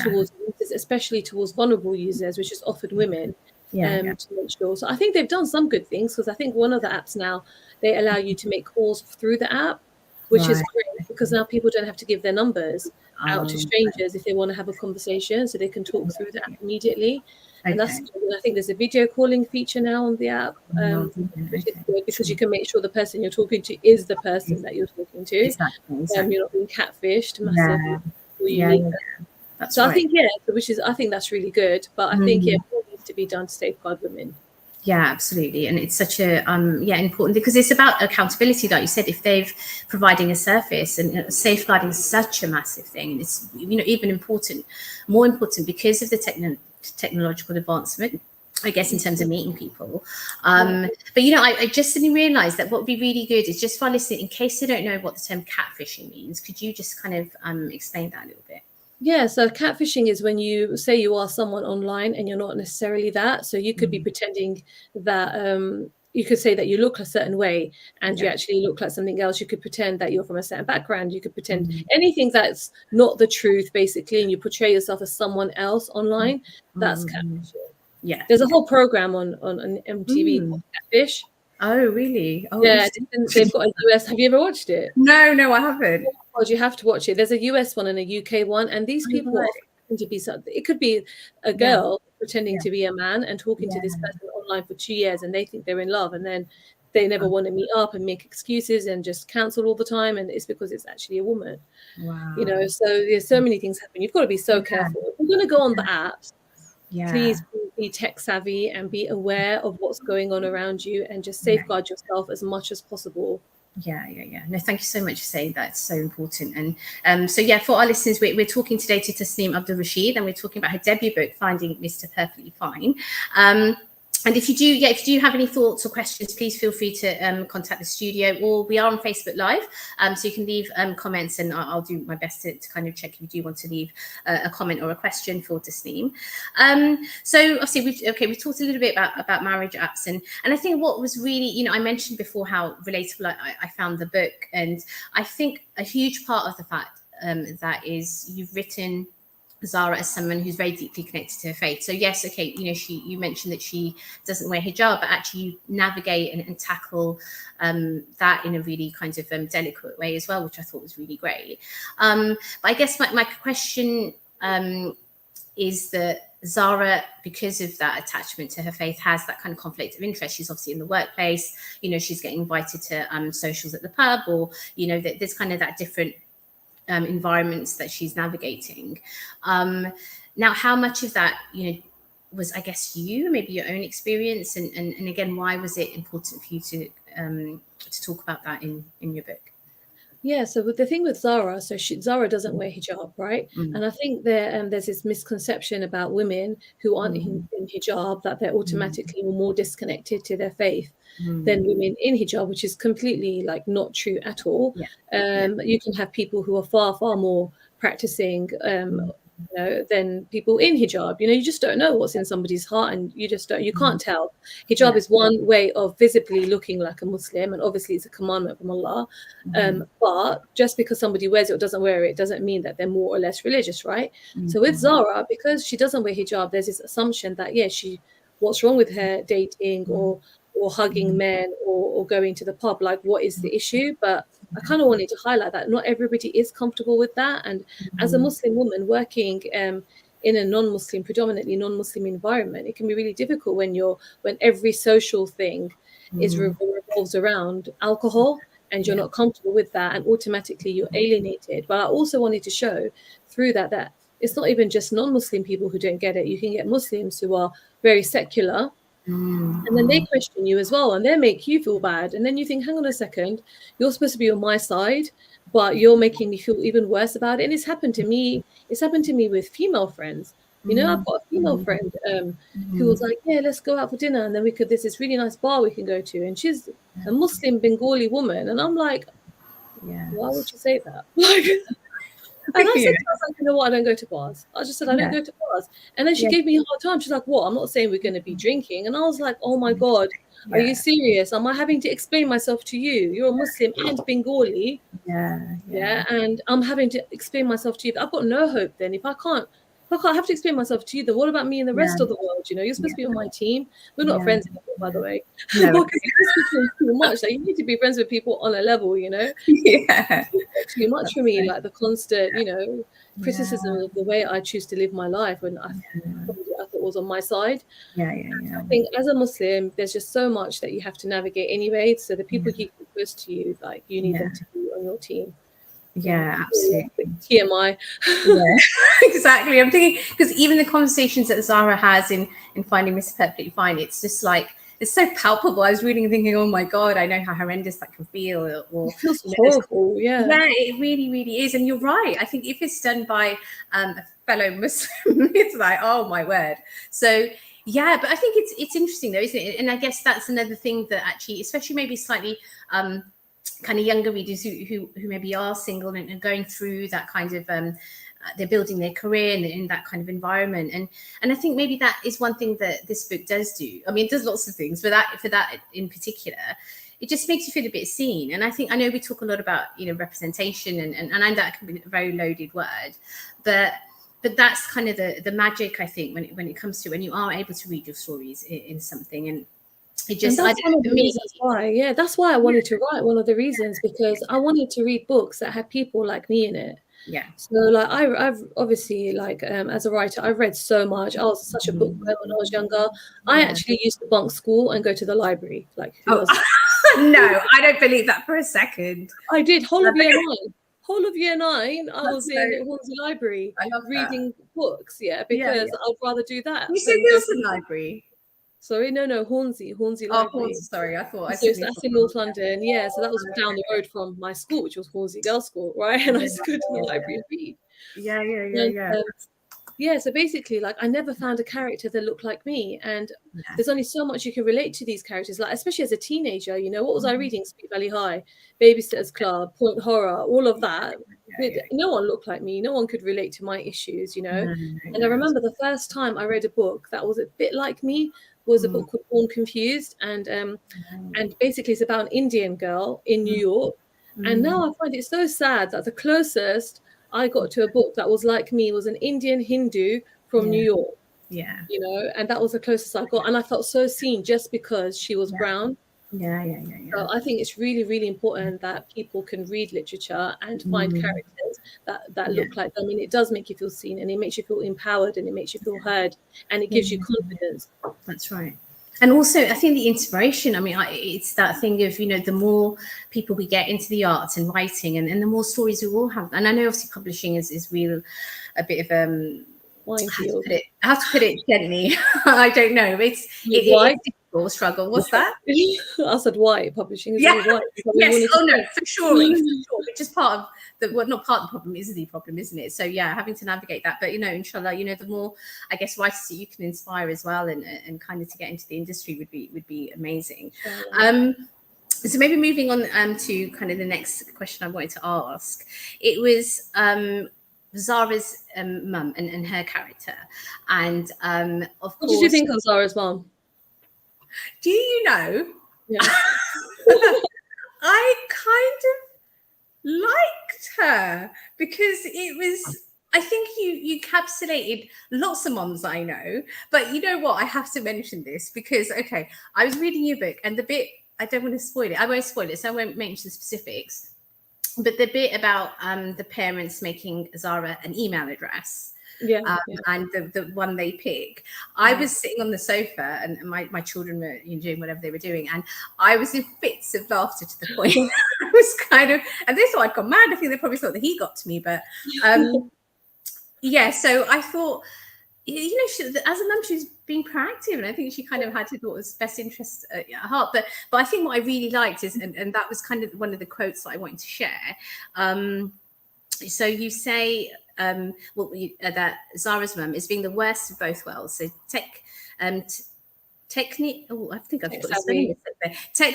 towards users, especially towards vulnerable users, which is often women. To make sure. So I think they've done some good things, because I think one of the apps now, they allow you to make calls through the app, which is great, because now people don't have to give their numbers out to strangers if they want to have a conversation, so they can talk through the app immediately. And that's good. And I think there's a video calling feature now on the app, which is good, because you can make sure the person you're talking to is the person that you're talking to. Exactly. You're not being catfished massively. So I think I think that's really good. But I think more needs to be done to safeguard women. Yeah, absolutely. And it's such a important, because it's about accountability, like you said. If they've providing a service, and safeguarding is such a massive thing, and it's even more important because of the technological advancement, I guess, in terms of meeting people. But I just suddenly realized that what would be really good is, just for listening, in case they don't know what the term catfishing means, could you just kind of explain that a little bit? Yeah, so catfishing is when you say you are someone online and you're not necessarily that. So you could be pretending that you could say that you look a certain way and you actually look like something else. You could pretend that you're from a certain background. You could pretend anything that's not the truth, basically, and you portray yourself as someone else online. That's catfishing. Yeah, there's a whole program on MTV called Catfish. Oh, really? Oh, yeah, they've got a US. Have you ever watched it? No, I haven't. Oh, you have to watch it. There's a US one and a UK one, and these people to be something. It could be a girl pretending to be a man and talking to this person online for 2 years, and they think they're in love, and then they never want to meet up and make excuses and just cancel all the time, and it's because it's actually a woman. You know, so there's so many things happen. You've got to be so careful. If you're going to go on the apps, please be tech savvy and be aware of what's going on around you, and just safeguard yourself as much as possible. No, thank you so much for saying that. It's so important. And so for our listeners, we're talking today to Tasneem Abdur-Rashid, and we're talking about her debut book, Finding Mr. Perfectly Fine. And if you do have any thoughts or questions, please feel free to contact the studio, or we are on Facebook Live, so you can leave comments, and I'll do my best to kind of check if you do want to leave a comment or a question for Tasneem. So obviously we've talked a little bit about marriage apps, and I think what was really, I mentioned before how relatable I found the book, and I think a huge part of the fact that is you've written Zara as someone who's very deeply connected to her faith. So yes, you mentioned that she doesn't wear hijab, but actually you navigate and tackle that in a really kind of delicate way as well, which I thought was really great. But I guess my question is that Zara, because of that attachment to her faith, has that kind of conflict of interest. She's obviously in the workplace, she's getting invited to socials at the pub, or there's kind of that different environments that she's navigating. Now, how much of that, was, I guess, maybe your own experience, and again, why was it important for you to talk about that in your book? Yeah, so the thing with Zara, Zara doesn't wear hijab, right? And I think there's this misconception about women who aren't in hijab, that they're automatically more disconnected to their faith than women in hijab, which is completely not true at all. You can have people who are far, far more practicing than people in hijab. You just don't know what's in somebody's heart, and you can't tell. Hijab is one way of visibly looking like a Muslim, and obviously it's a commandment from Allah. But just because somebody wears it or doesn't wear it doesn't mean that they're more or less religious, right? So with Zara, because she doesn't wear hijab, there's this assumption that what's wrong with her dating or hugging men or going to the pub? What is the issue? But I kind of wanted to highlight that not everybody is comfortable with that. And as a Muslim woman working in a predominantly non-Muslim environment, it can be really difficult when every social thing revolves around alcohol, and you're not comfortable with that, and automatically you're alienated. But I also wanted to show through that it's not even just non-Muslim people who don't get it. You can get Muslims who are very secular, and then they question you as well, and they make you feel bad, and then you think, hang on a second, you're supposed to be on my side, but you're making me feel even worse about it. And it's happened to me with female friends. I've got a female friend who was like, let's go out for dinner, and then there's this really nice bar we can go to, and she's a Muslim Bengali woman, and I'm like, why would you say that? And I said to her, you know what, I don't go to bars. I just said, I don't go to bars. And then she gave me a hard time. She's like, what? I'm not saying we're going to be drinking. And I was like, oh my God, are you serious? Am I having to explain myself to you? You're a Muslim and Bengali. And I'm having to explain myself to you. I've got no hope then. If I can't have to explain myself to you, then what about me and the rest of the world? You're supposed to be on my team. We're not friends anymore, by the way. Because this becomes too much. You need to be friends with people on a level, too much for me, the constant, criticism of the way I choose to live my life when I thought it was on my side. I think as a Muslim, there's just so much that you have to navigate anyway. So the people you keep close to you, you need them to be on your team. Absolutely. TMI. Exactly. I'm thinking, because even the conversations that Zara has in Finding Mr. Perfectly Fine, it's just it's so palpable. I was reading and thinking, oh my God, I know how horrendous that can feel. Or it feels horrible. Yeah, it really, really is. And you're right. I think if it's done by a fellow Muslim, it's oh my word. So but I think it's interesting though, isn't it? And I guess that's another thing that actually, especially maybe slightly kind of younger readers who maybe are single and going through that kind of they're building their career in that kind of environment, and I think maybe that is one thing that this book does do. I mean, it does lots of things, but for that in particular, it just makes you feel a bit seen. And I know we talk a lot about representation, and I know that can be a very loaded word, but that's kind of the magic, I think, when it comes to when you are able to read your stories in something. And it just, that's one of the reasons why. That's why I wanted to write. One of the reasons, because I wanted to read books that had people like me in it. Yeah. So like I've obviously like as a writer, I've read so much. I was such a bookworm when I was younger. I actually used to bunk school and go to the library. Like who else? No, I don't believe that for a second. I did whole of year 9. Whole of year 9, I was in so- Hornsey Library I love reading books. Yeah, Yeah, because I'd rather do that. You said than go Wilson to- Library. Sorry, no, Hornsey Oh, Library. Hornsey, sorry. I thought I So said that's in North London. Yeah, so that was down the road from my school, which was Hornsey Girls' School, right? And I used to go to the library and read. And, yeah, so basically, like, I never found a character that looked like me, and there's only so much you can relate to these characters. Like, especially as a teenager, you know, what was I reading? Sweet Valley High, Babysitter's Club, Point Horror, all of that. No one looked like me. No one could relate to my issues, you know. And I remember the first time I read a book that was a bit like me was a book called Born Confused, and basically it's about an Indian girl in New York. And now I find it so sad that the closest I got to a book that was like me was an Indian Hindu from New York. Yeah. You know, and that was the closest I got. And I felt so seen just because she was brown. Yeah. So I think it's really, really important that people can read literature and find characters that look like them. And it does make you feel seen, and it makes you feel empowered, and it makes you feel heard, and it gives you confidence. That's right. And also, I think the inspiration, I mean, it's that thing of, you know, the more people we get into the arts and writing, and the more stories we will have. And I know obviously publishing is real, a bit of how to put it gently. I don't know. It's a difficult struggle. What's that? I said white publishing. Yes. White. Yes. Oh no, for sure. Which is part of not part of the problem, is the problem, isn't it? So yeah, having to navigate that. But you know, inshallah, you know, the more I guess writers that you can inspire as well, and kind of to get into the industry would be amazing. So maybe moving on to kind of the next question I wanted to ask. It was Zara's mum and her character, and of course. What did you think of Zara's mum? Do you know? Yeah. I kind of liked her because it was. I think you encapsulated lots of moms I know, but you know what? I have to mention this because I was reading your book, and the bit I don't want to spoil it. I won't spoil it, so I won't mention specifics. But the bit about the parents making Zara an email address, and the one they pick, I was sitting on the sofa, and my children were doing whatever they were doing, and I was in fits of laughter to the point I was kind of, and this one I'd gone mad. I think they probably thought that he got to me, but yeah. So I thought, you know, as a mum, she was being proactive, and I think she kind of had her daughter's best interests at heart. But I think what I really liked is, and that was kind of one of the quotes that I wanted to share. So you say, that Zara's mum is being the worst of both worlds. So tech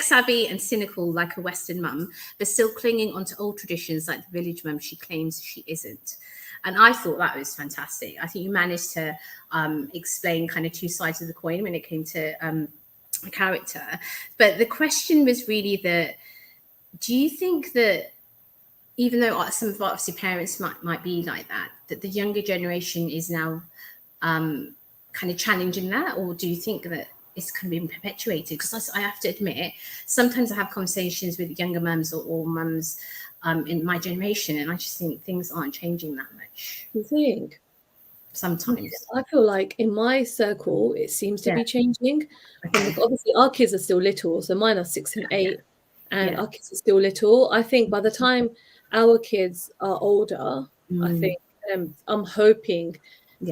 savvy and cynical like a Western mum, but still clinging onto old traditions like the village mum she claims she isn't. And I thought that was fantastic. I think you managed to explain kind of two sides of the coin when it came to a character. But the question was really that, do you think that even though some of our obviously parents might be like that the younger generation is now kind of challenging that? Or do you think that it's kind of been perpetuated? Because I have to admit, sometimes I have conversations with younger mums or mums in my generation, and I just think things aren't changing that much. You think? Sometimes I feel like in my circle it seems to be changing. Obviously our kids are still little, so mine are 6 and 8, and our kids are still little. I think by the time our kids are older, I think I'm hoping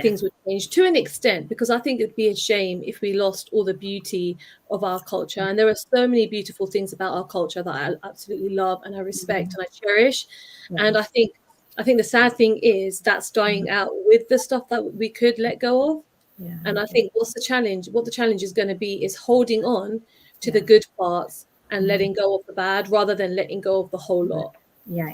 things would change to an extent, because I think it'd be a shame if we lost all the beauty of our culture. And there are so many beautiful things about our culture that I absolutely love and I respect and I cherish. And I think the sad thing is that's dying out with the stuff that we could let go of. And I think what the challenge is going to be is holding on to the good parts and letting go of the bad, rather than letting go of the whole lot. Yeah,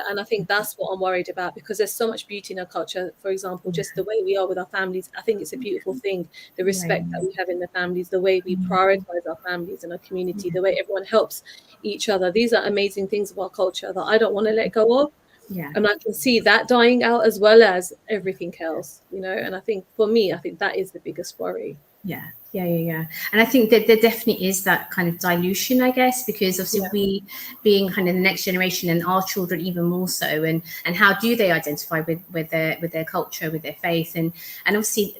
and I think that's what I'm worried about, because there's so much beauty in our culture. For example, just the way we are with our families, I think it's a beautiful thing. The respect that we have in the families, the way we prioritize our families and our community, the way everyone helps each other. These are amazing things of our culture that I don't want to let go of. Yeah. And I can see that dying out as well as everything else, you know. And I think for me, I think that is the biggest worry. Yeah. And I think that there definitely is that kind of dilution, I guess, because obviously we being kind of the next generation and our children even more so, and how do they identify with their culture, with their faith, and obviously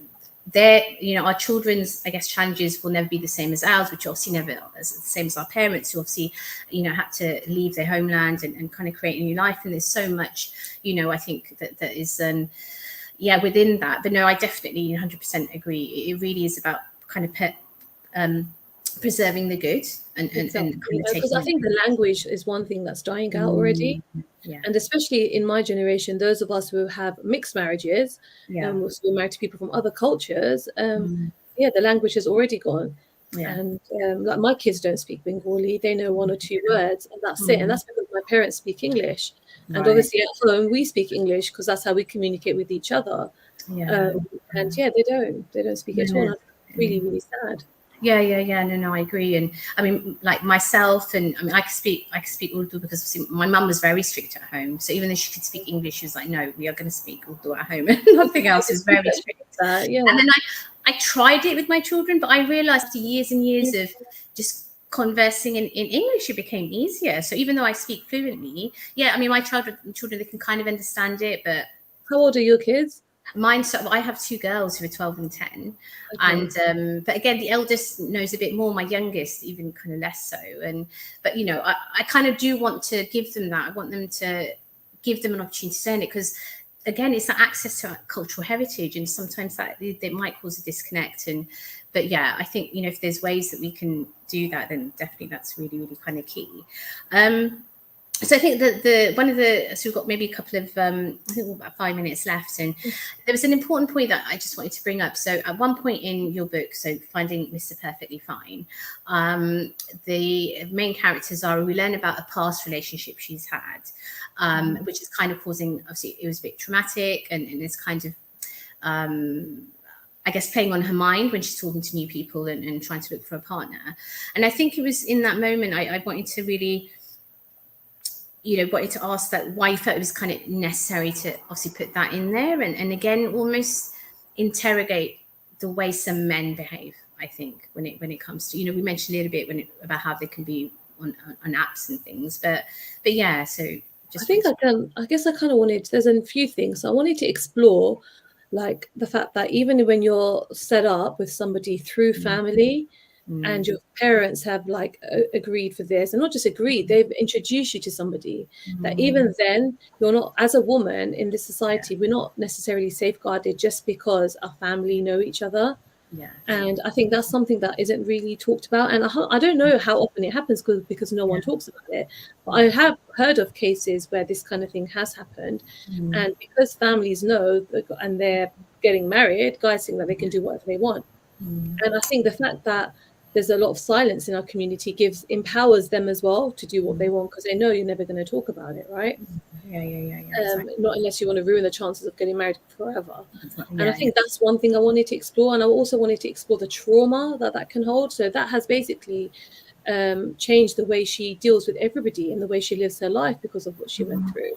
their, you know, our children's, I guess, challenges will never be the same as ours, which obviously never as the same as our parents, who obviously, you know, had to leave their homeland and kind of create a new life. And there's so much, you know, I think that is within that. But no, I definitely 100% agree. It really is about kind of preserving the good and kind of because I think the language is one thing that's dying out already. Yeah. And especially in my generation, those of us who have mixed marriages, so we're married to people from other cultures, the language has already gone. And like my kids don't speak Bengali, they know one or two words, and that's it. And that's because my parents speak English. And obviously at home we speak English because that's how we communicate with each other. And they don't speak at all. And that's really, really sad. No, I agree. And I mean, like myself, and I mean, I can speak Urdu because obviously my mum was very strict at home. So even though she could speak English, she was like, no, we are going to speak Urdu at home, and nothing else. Is very strict. And then I tried it with my children, but I realized after years and years of just conversing in English, it became easier. So even though I speak fluently, I mean, my children, they can kind of understand it. But how old are your kids? Mine, so I have two girls who are 12 and 10, and but again, the eldest knows a bit more. My youngest, even kind of less so. But you know, I kind of do want to give them that. I want them to give them an opportunity to learn it, because again, it's that access to cultural heritage, and sometimes that it might cause a disconnect. But I think, you know, if there's ways that we can do that, then definitely that's really, really kind of key. So I think that so we've got maybe a couple of, I think we've got about 5 minutes left. And there was an important point that I just wanted to bring up. So at one point in your book, so Finding Mr. Perfectly Fine, the main character, Zara, we learn about a past relationship she's had, which is kind of causing, obviously it was a bit traumatic, and it's kind of, I guess, playing on her mind when she's talking to new people and trying to look for a partner. And I think it was in that moment I wanted to really, you know, wanted to ask that why you felt it was kind of necessary to obviously put that in there, and again, almost interrogate the way some men behave. I think when it comes to, you know, we mentioned a little bit about how they can be on apps and things, but so just I guess I kind of wanted, there's a few things I wanted to explore, like the fact that even when you're set up with somebody through family, and your parents have like agreed for this, and not just agreed, they've introduced you to somebody, that even then you're not, as a woman in this society, we're not necessarily safeguarded just because our family know each other. And I think that's something that isn't really talked about, and I don't know how often it happens because no one talks about it, but I have heard of cases where this kind of thing has happened. And because families know and they're getting married, guys think that they can do whatever they want. And I think the fact that there's a lot of silence in our community empowers them as well to do what they want, because they know you're never going to talk about it, right? Exactly. Not unless you want to ruin the chances of getting married forever. And I think that's one thing I wanted to explore, and I also wanted to explore the trauma that can hold. So that has basically changed the way she deals with everybody and the way she lives her life because of what she went through.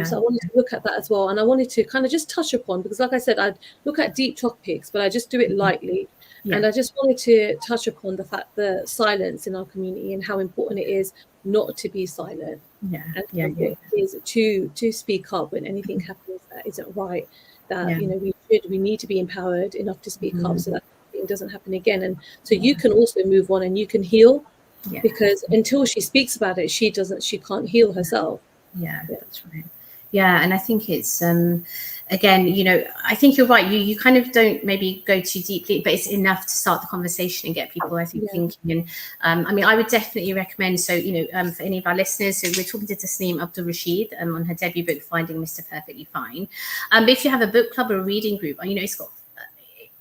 So I wanted to look at that as well, and I wanted to kind of just touch upon, because like I said, I'd look at deep topics, but I just do it lightly. And I just wanted to touch upon the fact, the silence in our community, and how important it is not to be silent. It is to speak up when anything happens that isn't right. That you know, we need to be empowered enough to speak up so that it doesn't happen again. And so you can also move on and you can heal, because until she speaks about it, she can't heal herself. That's right. And I think it's again, you know, I think you're right. You kind of don't maybe go too deeply, but it's enough to start the conversation and get people, I think, thinking. And I mean, I would definitely recommend. So, you know, for any of our listeners, so we're talking to Tasneem Abdur-Rashid on her debut book, Finding Mr. Perfectly Fine. But if you have a book club or a reading group, you know, it's got,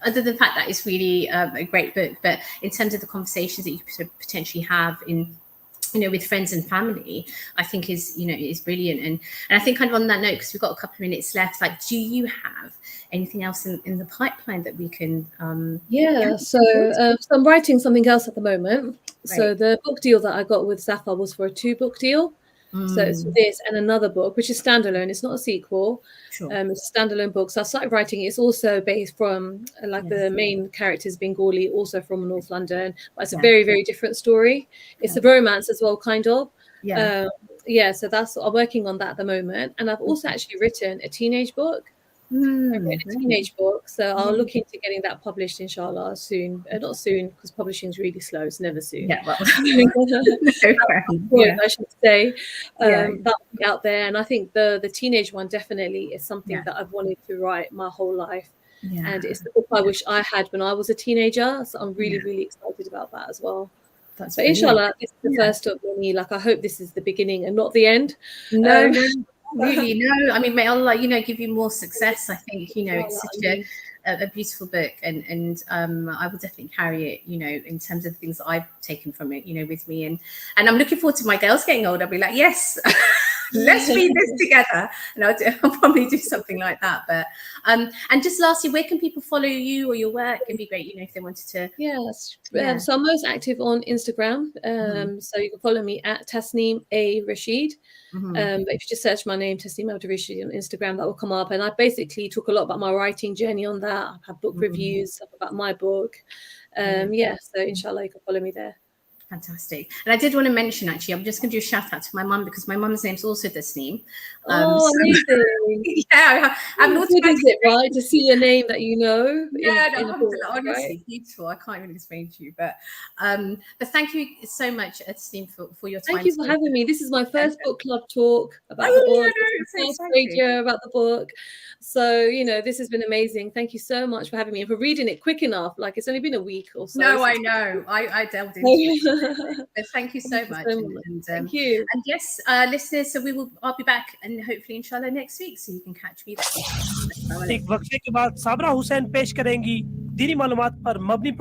other than the fact that it's really a great book, but in terms of the conversations that you could potentially have in, you know, with friends and family, I think is brilliant. And I think kind of on that note, because we've got a couple of minutes left, like, do you have anything else in the pipeline that we can so I'm writing something else at the moment. So the book deal that I got with Zafar was for a 2-book deal. So it's this and another book, which is standalone. It's not a sequel. Sure. It's a standalone book. So I started writing. It's also based from the main character is Bengali, also from North London. But it's a very, very different story. It's a romance as well, kind of. So that's I'm working on that at the moment. And I've also actually written a teenage book. I've written a teenage book, so I'll look into getting that published, inshallah, soon. Not soon, because publishing is really slow. It's never soon. Yeah, well, I should say. That'll be out there, and I think the teenage one definitely is something that I've wanted to write my whole life. And it's the book I wish I had when I was a teenager. So I'm really, really excited about that as well. But inshallah, this is the first of many. Like, I hope this is the beginning and not the end. No. Really, no. I mean, may Allah, give you more success. I think, it's such a beautiful book, and I will definitely carry it, in terms of the things that I've taken from it, with me, and I'm looking forward to my girls getting older. I'll be like, yes, let's read this together, and I'll probably do something like that. But and just lastly, where can people follow you or your work? It'd be great, if they wanted to. So I'm most active on Instagram. So you can follow me at Tasneem Rashid. But if you just search my name, Tasneem Abdur-Rashid, on Instagram, that will come up. And I basically talk a lot about my writing journey on that. I've had book reviews, stuff about my book. So inshallah, you can follow me there. Fantastic. And I did want to mention, actually, I'm just going to do a shout out to my mum, because my mum's name's also Tasneem. Amazing. I have an automatic, right, to see a name that you know. Honestly, beautiful. I can't even explain to you, but thank you so much, Tasneem, for your time. Thank you for having me. This is my first book club talk about the book. First radio about the book. So, this has been amazing. Thank you so much for having me and for reading it quick enough. Like, it's only been a week or so. No, I know. I delved into it. But thank you so much. And thank you. And yes, listeners, so I'll be back, and hopefully inshallah next week, so you can catch me there. एक वक्फे के बाद साबरा हुसैन पेश करेंगी दीनी मालूमात पर मबनी